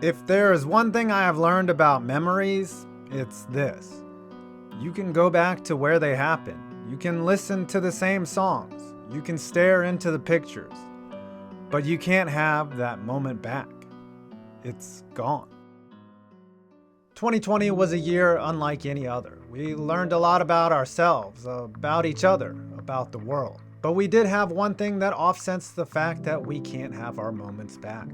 If there is one thing I have learned about memories, it's this. You can go back to where they happened. You can listen to the same songs. You can stare into the pictures. But you can't have that moment back. It's gone. 2020 was a year unlike any other. We learned a lot about ourselves, about each other, about the world. But we did have one thing that offsets the fact that we can't have our moments back.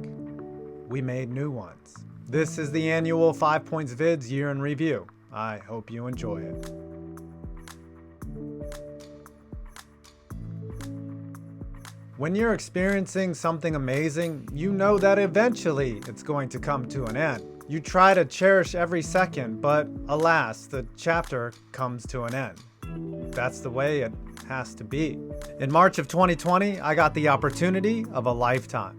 We made new ones. This is the annual 5 Points Vids Year in Review. I hope you enjoy it. When you're experiencing something amazing, you know that eventually it's going to come to an end. You try to cherish every second, but alas, the chapter comes to an end. That's the way it has to be. In March of 2020, I got the opportunity of a lifetime.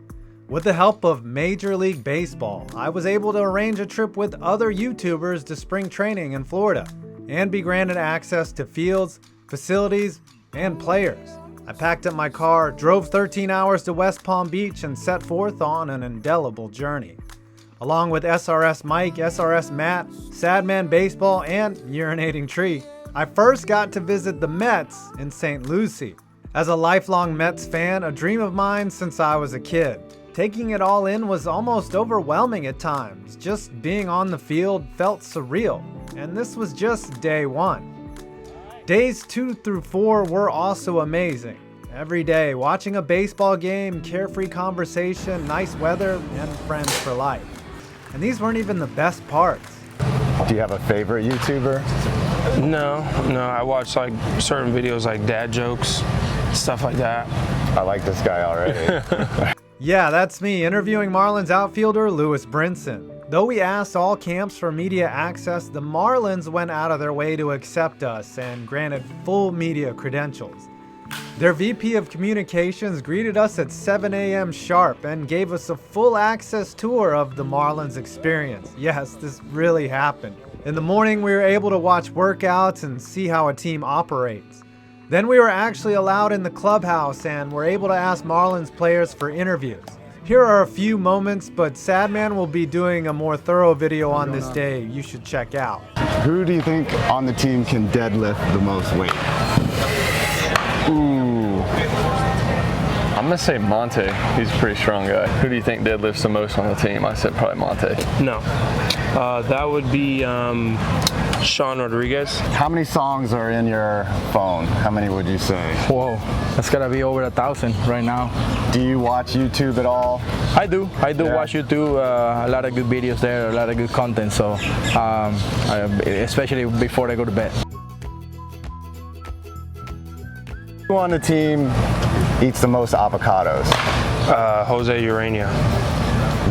With the help of Major League Baseball, I was able to arrange a trip with other YouTubers to spring training in Florida and be granted access to fields, facilities, and players. I packed up my car, drove 13 hours to West Palm Beach, and set forth on an indelible journey. Along with SRS Mike, SRS Matt, Sadman Baseball, and Urinating Tree, I first got to visit the Mets in St. Lucie. As a lifelong Mets fan, a dream of mine since I was a kid. Taking it all in was almost overwhelming at times. Just being on the field felt surreal, and this was just day one. Days 2 through 4 were also amazing. Every day, watching a baseball game, carefree conversation, nice weather, and friends for life. And these weren't even the best parts. Do you have a favorite YouTuber? No, I watch like certain videos like dad jokes, stuff like that. I like this guy already. Yeah, that's me, interviewing Marlins outfielder Lewis Brinson. Though we asked all camps for media access, the Marlins went out of their way to accept us and granted full media credentials. Their VP of Communications greeted us at 7 a.m. sharp and gave us a full access tour of the Marlins experience. Yes, this really happened. In the morning, we were able to watch workouts and see how a team operates. Then we were actually allowed in the clubhouse and were able to ask Marlins players for interviews. Here are a few moments, but Sadman will be doing a more thorough video on this day you should check out. Who do you think on the team can deadlift the most weight? Ooh. I'm gonna say Monte. He's a pretty strong guy. Who do you think deadlifts the most on the team? I said probably Monte. No, that would be Sean Rodriguez. How many songs are in your phone? How many would you say? Whoa, that's gotta be over 1,000 right now. Do you watch YouTube at all? I do watch YouTube, a lot of good videos there, a lot of good content, so especially before I go to bed. Who on the team eats the most avocados? Jose Urania.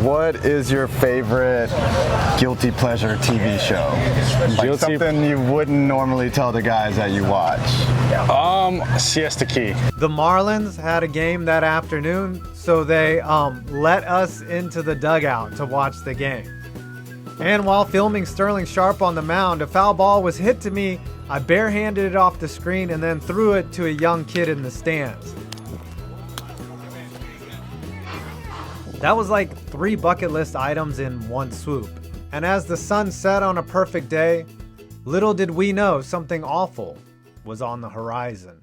What is your favorite guilty pleasure TV show? Like something you wouldn't normally tell the guys that you watch. Siesta Key. The Marlins had a game that afternoon, so they let us into the dugout to watch the game. And while filming Sterling Sharp on the mound, a foul ball was hit to me. I barehanded it off the screen and then threw it to a young kid in the stands. That was like 3 bucket list items in one swoop. And as the sun set on a perfect day, little did we know something awful was on the horizon.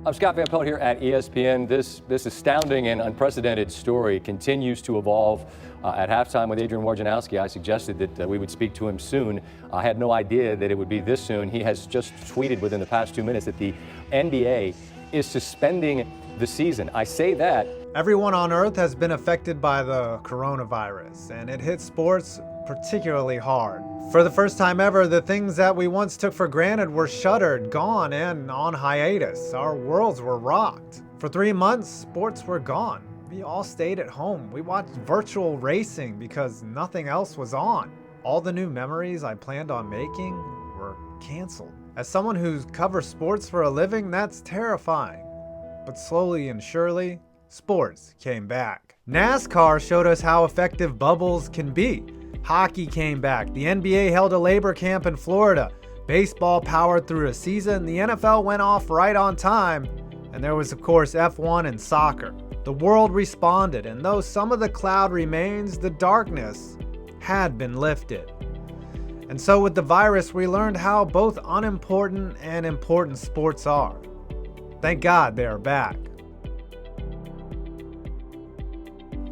I'm Scott Van Pelt here at ESPN. This astounding and unprecedented story continues to evolve. At halftime with Adrian Wojnarowski, I suggested that we would speak to him soon. I had no idea that it would be this soon. He has just tweeted within the past 2 minutes that the NBA is suspending the season. I say that. Everyone on Earth has been affected by the coronavirus, and it hit sports particularly hard. For the first time ever, the things that we once took for granted were shuttered, gone, and on hiatus. Our worlds were rocked. For 3 months, sports were gone. We all stayed at home. We watched virtual racing because nothing else was on. All the new memories I planned on making were canceled. As someone who covers sports for a living, that's terrifying. But slowly and surely, sports came back. NASCAR showed us how effective bubbles can be. Hockey came back. The NBA held a labor camp in Florida. Baseball powered through a season. The NFL went off right on time. And there was, of course, F1 and soccer. The world responded, and though some of the cloud remains, the darkness had been lifted. And so with the virus, we learned how both unimportant and important sports are. Thank God they are back.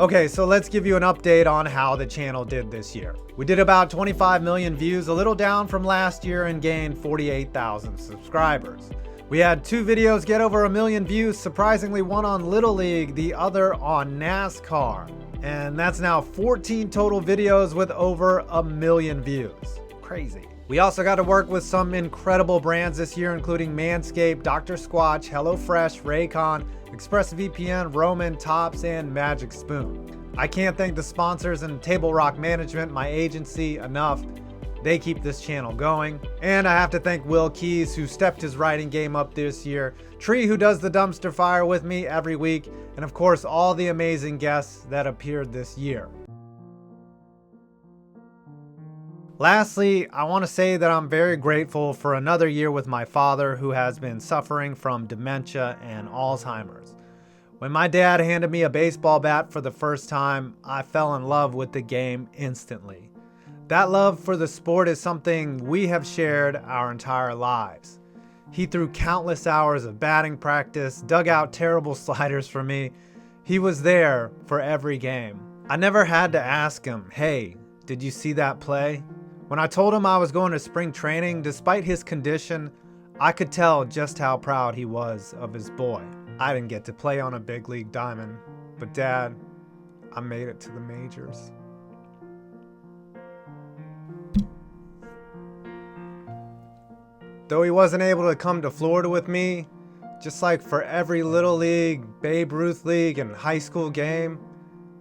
Okay, so let's give you an update on how the channel did this year. We did about 25 million views, a little down from last year, and gained 48,000 subscribers. We had 2 videos get over 1 million views, surprisingly one on Little League, the other on NASCAR. And that's now 14 total videos with over 1 million views. Crazy. We also got to work with some incredible brands this year, including Manscaped, Dr. Squatch, HelloFresh, Raycon, ExpressVPN, Roman, Tops, and Magic Spoon. I can't thank the sponsors and Table Rock Management, my agency, enough. They keep this channel going. And I have to thank Will Keys, who stepped his writing game up this year, Tree, who does the dumpster fire with me every week, and of course all the amazing guests that appeared this year. Lastly, I want to say that I'm very grateful for another year with my father, who has been suffering from dementia and Alzheimer's. When my dad handed me a baseball bat for the first time, I fell in love with the game instantly. That love for the sport is something we have shared our entire lives. He threw countless hours of batting practice, dug out terrible sliders for me. He was there for every game. I never had to ask him, "Hey, did you see that play?" When I told him I was going to spring training, despite his condition, I could tell just how proud he was of his boy. I didn't get to play on a big league diamond, but Dad, I made it to the majors. Though he wasn't able to come to Florida with me, just like for every Little League, Babe Ruth League, and high school game,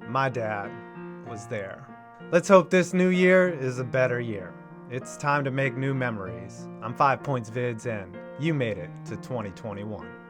my dad was there. Let's hope this new year is a better year. It's time to make new memories. I'm 5 Points Vids, and you made it to 2021.